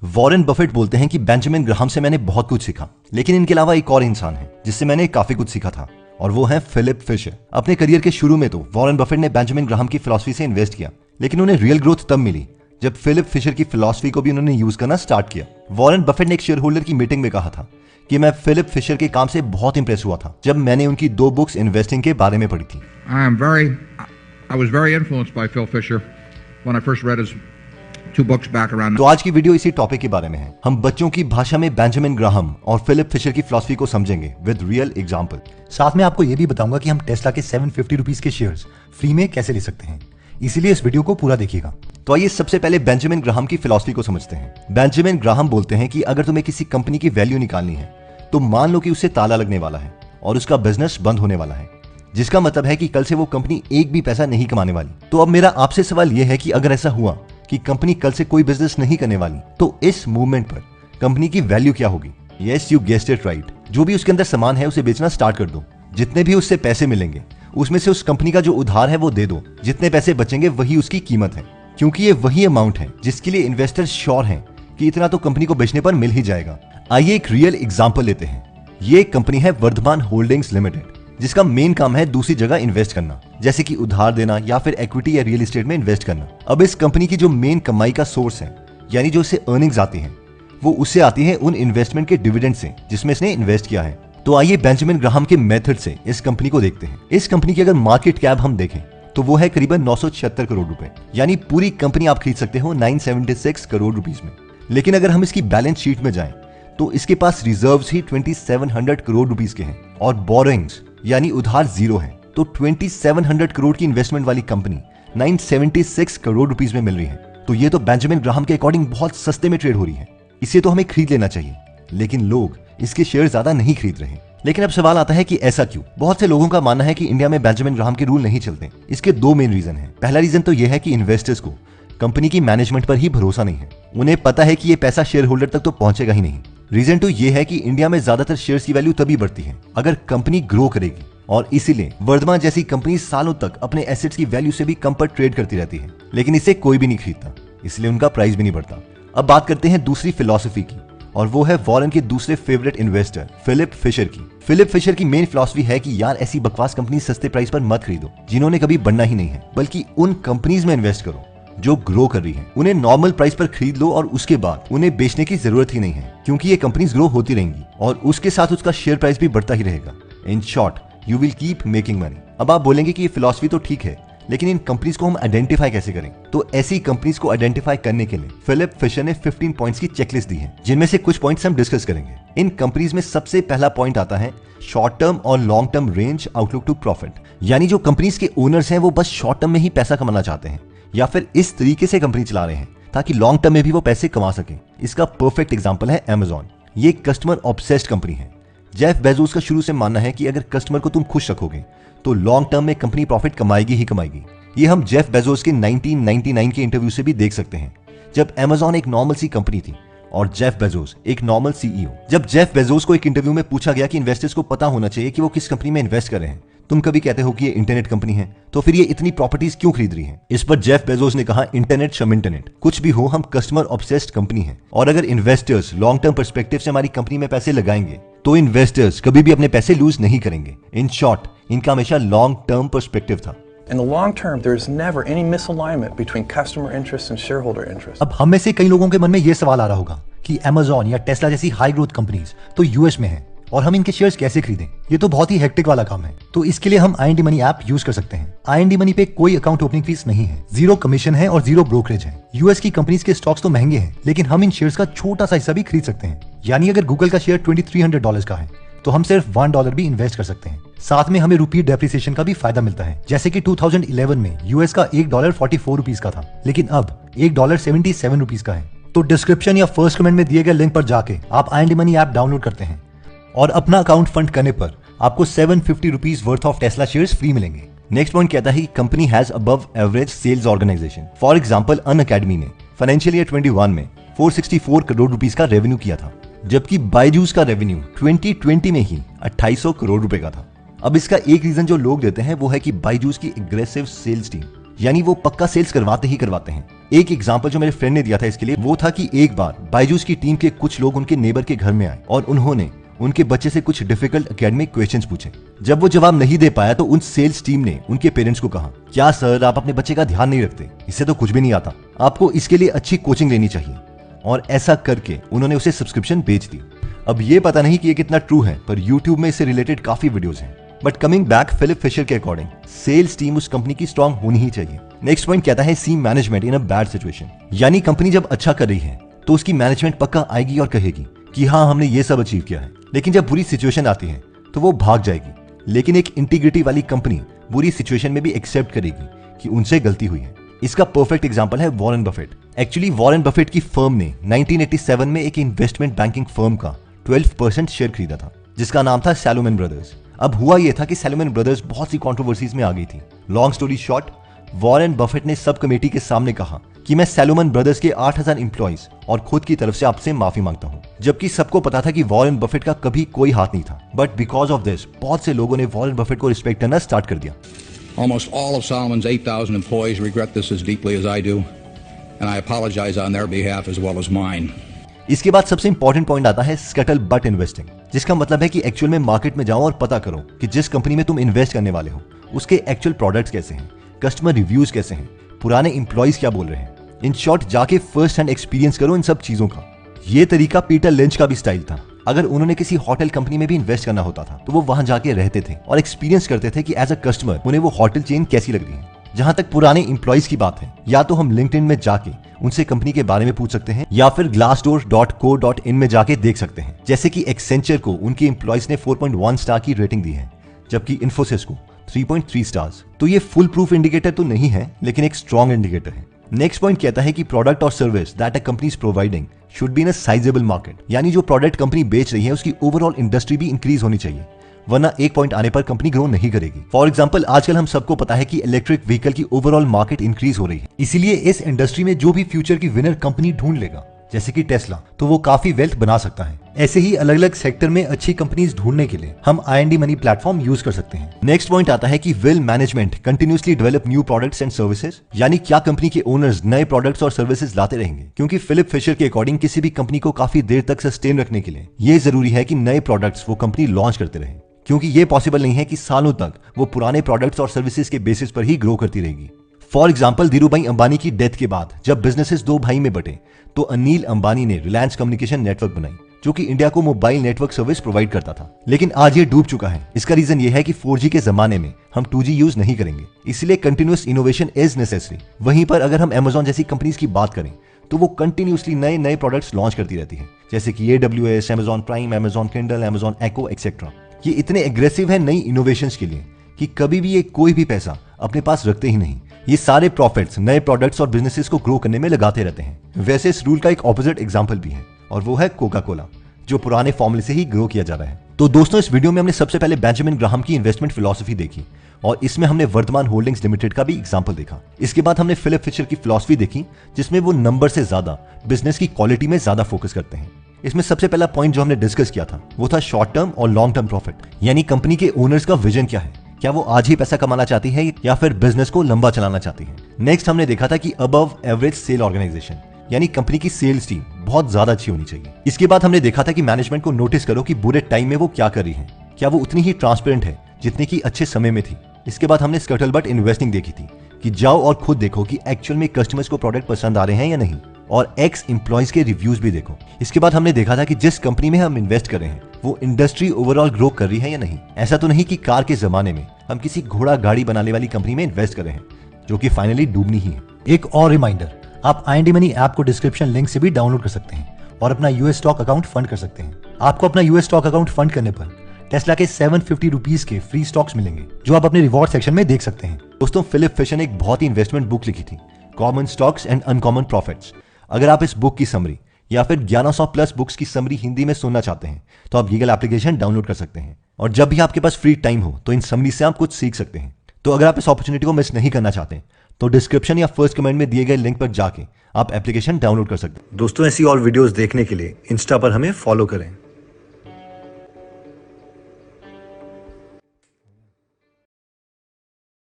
Warren Buffett बोलते हैं कि बेंजामिन ग्राहम से मैंने बहुत कुछ सीखा, लेकिन इनके अलावा एक और इंसान है जिससे मैंने काफी कुछ सीखा था, और वो है फिलिप फिशर। अपने करियर के शुरू में तो वॉरेन बफेट ने बेंजामिन ग्राहम की फिलॉसफी से इन्वेस्ट किया, लेकिन उन्हें रियल ग्रोथ तब मिली जब फिलिप फिशर की फिलॉसफी को भी उन्होंने यूज करना स्टार्ट किया। वॉरेन बफेट ने एक शेयर होल्डर की मीटिंग में कहा था कि मैं फिलिप फिशर के काम से बहुत इंप्रेस हुआ था जब मैंने उनकी 2 बुक्स इन्वेस्टिंग के बारे में पढ़ी थी। I was very influenced by Phil Fisher when I first read his 2 books back around. तो आज की वीडियो इसी टॉपिक के बारे में है। हम बच्चों की भाषा में बेंजामिन ग्राहम और फिलिप फिशर की फिलॉसफी को समझेंगे विद रियल एग्जांपल। साथ में आपको ये भी बताऊंगा कि हम टेस्ला के 750 रुपीज के शेयर्स फ्री में कैसे ले सकते हैं, इसीलिए इस वीडियो को पूरा देखिएगा। तो आइए सबसे पहले बेंजामिन ग्राहम की फिलॉसफी को समझते हैं। बेंजामिन ग्राहम बोलते हैं कि अगर तुम्हें किसी कंपनी की वैल्यू निकालनी है तो मान लो कि उससे ताला लगने वाला है और उसका बिजनेस बंद होने वाला है, जिसका मतलब है कि कल से वो कंपनी एक भी पैसा नहीं कमाने वाली। तो अब मेरा आपसे सवाल यह है कि अगर ऐसा हुआ कि कंपनी कल से कोई बिजनेस नहीं करने वाली, तो इस मूवमेंट पर कंपनी की वैल्यू क्या होगी? Yes, you guessed it right. जो भी उसके अंदर सामान है उसे बेचना स्टार्ट कर दो। जितने भी उससे पैसे मिलेंगे उसमें से उस कंपनी का जो उधार है वो दे दो। जितने पैसे बचेंगे वही उसकी कीमत है, क्योंकि ये वही अमाउंट है जिसके लिए इन्वेस्टर्स श्योर हैं कि इतना तो कंपनी को बेचने पर मिल ही जाएगा। आइए एक रियल एग्जांपल लेते हैं। ये कंपनी है वर्धमान होल्डिंग्स लिमिटेड, जिसका मेन काम है दूसरी जगह इन्वेस्ट करना, जैसे कि उधार देना या फिर इक्विटी या रियल एस्टेट में इन्वेस्ट करना। अब इस कंपनी की जो मेन कमाई का सोर्स है, यानी जो इसे अर्निंग्स आती हैं, वो उससे आती है उन इन्वेस्टमेंट के डिविडेंड से जिसमें इसने इन्वेस्ट किया है। तो आइए बेंजामिन ग्राहम के मेथड से इस कंपनी को देखते हैं। इस कंपनी की अगर मार्केट कैप हम देखें तो वो है करीबन 976 करोड़ रुपए, यानी पूरी कंपनी आप खरीद सकते हो 976 करोड़ रुपीस में। लेकिन अगर हम इसकी बैलेंस शीट में जाएं तो इसके पास रिजर्व्स ही 2700 करोड़ रुपीस के हैं और बोरोइंग्स यानी उधार 0 है। तो 2700 करोड़ की इन्वेस्टमेंट वाली कंपनी 976 करोड़ रुपीस में मिल रही है। तो ये तो बेंजामिन ग्राहम के अकॉर्डिंग बहुत सस्ते में ट्रेड हो रही है, इसे तो हमें खरीद लेना चाहिए। लेकिन लोग इसके शेयर ज्यादा नहीं खरीद रहे। लेकिन अब सवाल आता है कि ऐसा क्यों? बहुत से लोगों का मानना है कि इंडिया में बेंजामिन ग्राहम के रूल नहीं चलते। इसके 2 मेन रीजन हैं। पहला रीजन तो यह है कि इन्वेस्टर्स को कंपनी की मैनेजमेंट पर ही भरोसा नहीं है। उन्हें पता है कि ये पैसा शेयर होल्डर तक तो पहुंचेगा ही नहीं। रीजन 2 ये है कि इंडिया में ज्यादातर शेयर्स की वैल्यू तभी बढ़ती है अगर कंपनी ग्रो करेगी, और इसीलिए वर्धमान जैसी कंपनी सालों तक अपने एसेट्स की वैल्यू से भी कम पर ट्रेड करती रहती है, लेकिन इसे कोई भी नहीं खरीदता, इसलिए उनका प्राइस भी नहीं बढ़ता। अब बात करते हैं दूसरी फिलॉसफी की, और वो है वॉरेन के दूसरे फेवरेट इन्वेस्टर फिलिप फिशर की। फिलिप फिशर की मेन फिलॉसफी है कि यार ऐसी बकवास कंपनी सस्ते प्राइस पर मत खरीदो जिन्होंने कभी बढ़ना ही नहीं है, बल्कि उन कंपनीज में इन्वेस्ट करो जो ग्रो कर रही है। उन्हें नॉर्मल प्राइस पर खरीद लो और उसके बाद उन्हें बेचने की जरूरत ही नहीं है, क्योंकि ये कंपनीज ग्रो होती रहेंगी और उसके साथ उसका शेयर प्राइस भी बढ़ता ही रहेगा। In short, you will keep making money. अब आप बोलेंगे कि ये फिलॉसफी तो ठीक है, लेकिन इन कंपनीज को हम आइडेंटिफाई कैसे करें? तो ऐसी कंपनीज को आइडेंटिफाई करने के लिए फिलिप फिशर ने 15 पॉइंट्स की चेकलिस्ट दी है, जिनमें से कुछ पॉइंट्स हम डिस्कस करेंगे। इन कंपनीज में सबसे पहला पॉइंट आता है शॉर्ट टर्म और long term range outlook to profit, यानी जो कंपनीज के ओनर्स हैं वो बस शॉर्ट टर्म में ही पैसा कमाना चाहते हैं या फिर इस तरीके से कंपनी चला रहे हैं ताकि लॉन्ग टर्म में भी वो पैसे कमा सके। इसका परफेक्ट एग्जांपल है अमेज़न। ये कस्टमर ऑब्सेस्ड कंपनी है। जेफ बेजोस का शुरू से मानना है कि अगर कस्टमर को तुम खुश रखोगे तो लॉन्ग टर्म में कंपनी प्रॉफिट कमाएगी ही कमाएगी। ये हम जेफ बेजोस के 1999 के इंटरव्यू से भी देख सकते हैं, जब अमेज़न एक नॉर्मल सी कंपनी थी और जेफ बेजोस एक नॉर्मल सीईओ। जब जेफ बेजोस को एक इंटरव्यू में पूछा गया कि इन्वेस्टर्स को पता होना चाहिए कि वो किस कंपनी में इन्वेस्ट कर रहे हैं, तुम कभी कहते हो कि ये इंटरनेट कंपनी है, तो फिर ये इतनी प्रॉपर्टीज क्यों खरीद रही है? इस पर जेफ बेजोस ने कहा, इंटरनेट शम इंटरनेट, कुछ भी हो हम कस्टमर ऑब्सेस्ड कंपनी है, और अगर इन्वेस्टर्स लॉन्ग टर्म पर्सपेक्टिव से हमारी कंपनी में पैसे लगाएंगे तो इन्वेस्टर्स कभी भी अपने पैसे लूज नहीं करेंगे। इन शॉर्ट, इनका हमेशा लॉन्ग टर्म पर्सपेक्टिव था। In the long term, there is never any misalignment between customer interests and shareholder interests. अब हम में से कई लोगों के मन में ये सवाल आ रहा होगा कि अमेज़न या टेस्ला जैसी हाई ग्रोथ कंपनीज तो यूएस में है और हम इनके शेयर्स कैसे खरीदें? ये तो बहुत ही हेक्टिक वाला काम है। तो इसके लिए हम IND मनी ऐप यूज कर सकते हैं। IND मनी पे कोई अकाउंट ओपनिंग फीस नहीं है, 0 कमीशन है और 0 ब्रोकरेज है। यूएस की कंपनीज के स्टॉक्स तो महंगे हैं, लेकिन हम इन शेयर्स का छोटा सा हिस्सा भी खरीद सकते हैं। यानी अगर गूगल का शेयर $2300 का है तो हम सिर्फ $1 भी इन्वेस्ट कर सकते हैं। साथ में हमें रुपी डेप्रिसिएशन का भी फायदा मिलता है, जैसे कि 2011 में यूएस का $1 44 रुपीस का था, लेकिन अब $1 77 रुपीस का है। तो डिस्क्रिप्शन या फर्स्ट कमेंट में दिए गए लिंक पर जाके आप IND मनी ऐप डाउनलोड करते हैं और अपना अकाउंट फंड करने पर आपको 750 rupees worth of Tesla shares free मिलेंगे। नेक्स्ट पॉइंट कहता है कि company has above average sales organization. For example, Unacademy ने फाइनेंशियल ईयर 21 में 464 करोड़ रुपीस का रेवेन्यू किया था, जबकि बायजूस का रेवेन्यू 2020 में ही 2800 करोड़ रुपए का था। अब इसका एक रीजन जो लोग देते हैं वो है कि बायजूस की एग्रेसिव सेल्स टीम, यानी वो पक्का सेल्स करवाते ही करवाते हैं। एक एग्जांपल जो मेरे फ्रेंड ने दिया था इसके लिए वो था कि एक बार बायजूस की टीम के कुछ लोग उनके नेबर के घर में आए और उन्होंने उनके बच्चे से कुछ डिफिकल्ट एकेडमिक क्वेश्चंस पूछे। जब वो जवाब नहीं दे पाया तो उन सेल्स टीम ने उनके पेरेंट्स को कहा, क्या सर आप अपने बच्चे का ध्यान नहीं रखते, इससे तो कुछ भी नहीं आता, आपको इसके लिए अच्छी कोचिंग लेनी चाहिए। और ऐसा करके उन्होंने उसे सब्सक्रिप्शन बेच दी। अब ये पता नहीं कि ये कितना ट्रू है, पर यूट्यूब में इससे रिलेटेड काफी वीडियोस हैं। But coming back Philip Fisher के अकॉर्डिंग सेल्स टीम उस कंपनी की स्ट्रांग होनी ही चाहिए। नेक्स्ट पॉइंट कहता है C management in a bad situation, यानी कंपनी जब अच्छा कर रही है तो उसकी मैनेजमेंट पक्का आएगी और कहेगी कि हाँ हमने ये सब अचीव किया है, लेकिन जब बुरी सिचुएशन आती है तो वो भाग जाएगी। लेकिन एक इंटीग्रिटी वाली कंपनी बुरी सिचुएशन में भी एक्सेप्ट करेगी कि उनसे गलती हुई है। इसका परफेक्ट एग्जांपल है Warren Buffett. Actually Warren Buffett की फर्म ने 1987 में एक इन्वेस्टमेंट बैंकिंग फर्म का 12% शेयर खरीदा था जिसका नाम था सैलोमन ब्रदर्स। अब हुआ यह था कि सैलोमन ब्रदर्स बहुत सी कंट्रोवर्सीज में आ गई थी। Long story short, Warren Buffett ने सब कमेटी के सामने कहा कि मैं सैलोमन ब्रदर्स के 8000 एम्प्लॉइज और खुद की तरफ से आपसे माफी मांगता हूं, जबकि सबको पता था कि वॉरेन बफेट का कभी कोई हाथ नहीं था। बट बिकॉज ऑफ दिस बहुत से लोगों ने वॉरेन बफेट को रिस्पेक्ट करना स्टार्ट कर दिया। Almost all of Solomon's 8,000 employees regret this as deeply as I do, and I apologize on their behalf as well as mine. इसके बाद सबसे इंपॉर्टेंट पॉइंट आता है स्कटल बट इन्वेस्टिंग, जिसका मतलब है कि एक्चुअल में मार्केट में जाओ और पता करो कि जिस कंपनी में तुम इन्वेस्ट करने वाले हो उसके एक्चुअल प्रोडक्ट्स कैसे हैं, कस्टमर रिव्यूज कैसे हैं, पुराने एम्प्लॉइज क्या बोल रहे हैं। इन शॉर्ट जाके फर्स्ट हैंड एक्सपीरियंस करो इन सब चीजों का। ये तरीका पीटर लिंच का भी स्टाइल था। अगर उन्होंने किसी होटल कंपनी में भी इन्वेस्ट करना होता था तो वो वहां जाके रहते थे और एक्सपीरियंस करते थे कि एज अ कस्टमर उन्हें वो होटल चेन कैसी लग रही है। जहां तक पुराने एम्प्लॉइज की बात है, या तो हम लिंक्डइन में जाके उनसे कंपनी के बारे में पूछ सकते हैं या फिर glassdoor.co.in में जाके देख सकते हैं। जैसे कि एक्सेंचर को उनके एम्प्लॉइज ने 4.1 स्टार की रेटिंग दी है, जबकि इन्फोसिस को 3.3 स्टार्स। तो ये फुल प्रूफ इंडिकेटर तो नहीं है, लेकिन एक स्ट्रॉन्ग इंडिकेटर है। नेक्स्ट पॉइंट कहता है कि प्रोडक्ट और service that a company is providing should be in a sizeable market, यानी जो प्रोडक्ट कंपनी बेच रही है उसकी ओवरऑल इंडस्ट्री भी इंक्रीज होनी चाहिए, वरना एक पॉइंट आने पर कंपनी ग्रो नहीं करेगी। फॉर एग्जांपल आजकल हम सबको पता है कि इलेक्ट्रिक व्हीकल की ओवरऑल मार्केट इंक्रीज हो रही है, इसीलिए इस इंडस्ट्री में जो भी फ्यूचर की विनर कंपनी ढूंढ लेगा जैसे कि टेस्ला, तो वो काफी वेल्थ बना सकता है। ऐसे ही अलग अलग सेक्टर में अच्छी कंपनीज ढूंढने के लिए हम I&D मनी प्लेटफॉर्म यूज कर सकते हैं। नेक्स्ट पॉइंट आता है कि will management continuously develop new products and services, यानी क्या कंपनी के ओनर्स नए प्रोडक्ट्स और सर्विसेज लाते रहेंगे। क्योंकि फिलिप फिशर के अकॉर्डिंग किसी भी कंपनी को काफी देर तक सस्टेन रखने के लिए ये जरूरी है कि नए प्रोडक्ट्स वो कंपनी लॉन्च करते रहे, क्योंकि ये पॉसिबल नहीं है कि सालों तक वो पुराने प्रोडक्ट्स और सर्विसेज के बेसिस पर ही ग्रो करती रहेगी। फॉर एग्जाम्पल धीरूभाई अंबानी की डेथ के बाद जब बिजनेसेस दो भाई में बटे तो अनिल अंबानी ने रिलायंस कम्युनिकेशन नेटवर्क बनाई, जो कि इंडिया को मोबाइल नेटवर्क सर्विस प्रोवाइड करता था। लेकिन आज ये डूब चुका है। इसका रीजन ये है कि 4G के जमाने में हम 2G यूज नहीं करेंगे, इसलिए कंटिन्यूअस इनोवेशन इज नेसेसरी। वहीं पर अगर हम Amazon जैसी कंपनीज की बात करें तो वो कंटिन्यूअसली नए नए प्रोडक्ट्स लॉन्च करती रहती है, जैसे कि AWS, Amazon prime, Amazon Kindle, Amazon Echo etcetera. ये इतने एग्रेसिव है नई इनोवेशंस के लिए कि कभी भी ये कोई भी पैसा अपने पास रखते ही नहीं। ये सारे प्रॉफिट्स नए प्रोडक्ट्स और बिजनेसेस को ग्रो करने में लगाते रहते हैं। वैसे इस रूल का एक ऑपोजिट एग्जांपल भी है और वो है कोका कोला, जो पुराने फॉर्मूले से ही ग्रो किया जा रहा है। तो दोस्तों इस वीडियो में हमने सबसे पहले बेंजामिन ग्राहम की इन्वेस्टमेंट फिलॉसफी देखी और इसमें हमने वर्तमान होल्डिंग्स लिमिटेड का भी एग्जांपल देखा। इसके बाद हमने फिलिप फिशर की फिलॉसफी देखी, जिसमें वो नंबर से ज्यादा बिजनेस की क्वालिटी में ज्यादा फोकस करते हैं। इसमें सबसे पहला पॉइंट जो हमने डिस्कस किया था वो था शॉर्ट टर्म और लॉन्ग टर्म प्रॉफिट, यानी कंपनी के ओनर्स का विजन क्या है, क्या वो आज ही पैसा कमाना चाहती है या फिर बिजनेस को लंबा चलाना चाहती है। नेक्स्ट हमने देखा था कि अबव एवरेज सेल ऑर्गेनाइजेशन, यानी कंपनी की सेल्स टीम बहुत ज्यादा अच्छी होनी चाहिए। इसके बाद हमने देखा था कि मैनेजमेंट को नोटिस करो कि बुरे टाइम में वो क्या कर रही है, क्या वो उतनी ही ट्रांसपेरेंट है जितनी की अच्छे समय में थी। इसके बाद हमने स्कटल बट इन्वेस्टिंग देखी थी कि जाओ और खुद देखो कि एक्चुअल में कस्टमर्स को प्रोडक्ट पसंद आ रहे हैं या नहीं, और एक्स एम्प्लॉइज के रिव्यूज भी देखो। इसके बाद हमने देखा था कि जिस कंपनी में हम इन्वेस्ट कर रहे हैं वो इंडस्ट्री ओवरऑल ग्रो कर रही है या नहीं। ऐसा तो नहीं कि कार के जमाने में हम किसी घोड़ा गाड़ी बनाने वाली कंपनी में इन्वेस्ट कर रहे हैं, जो कि फाइनली डूबनी ही है। एक और रिमाइंडर, आप I&D मनी ऐप को डिस्क्रिप्शन लिंक से भी डाउनलोड कर सकते हैं और अपना US स्टॉक अकाउंट फंड कर सकते हैं। आपको अपना US स्टॉक अकाउंट फंड करने पर टेस्ला के 750 रुपीज के फ्री स्टॉक्स मिलेंगे, जो आप अपने रिवॉर्ड सेक्शन में देख सकते हैं। दोस्तों फिलिप फिशर ने एक बहुत ही इन्वेस्टमेंट बुक लिखी थी, common stocks and uncommon profits. अगर आप इस बुक की समरी या फिर 1100 प्लस बुक्स की समरी हिंदी में सुनना चाहते हैं तो आप गीगल एप्लीकेशन डाउनलोड कर सकते हैं, और जब भी आपके पास फ्री टाइम हो तो इन समरी से आप कुछ सीख सकते हैं। तो अगर आप इस अपॉर्चुनिटी को मिस नहीं करना चाहते तो डिस्क्रिप्शन या फर्स्ट कमेंट में दिए गए लिंक पर जाके आप एप्लीकेशन डाउनलोड कर सकते हैं। दोस्तों ऐसी और वीडियोस देखने के लिए इंस्टा पर हमें फॉलो करें।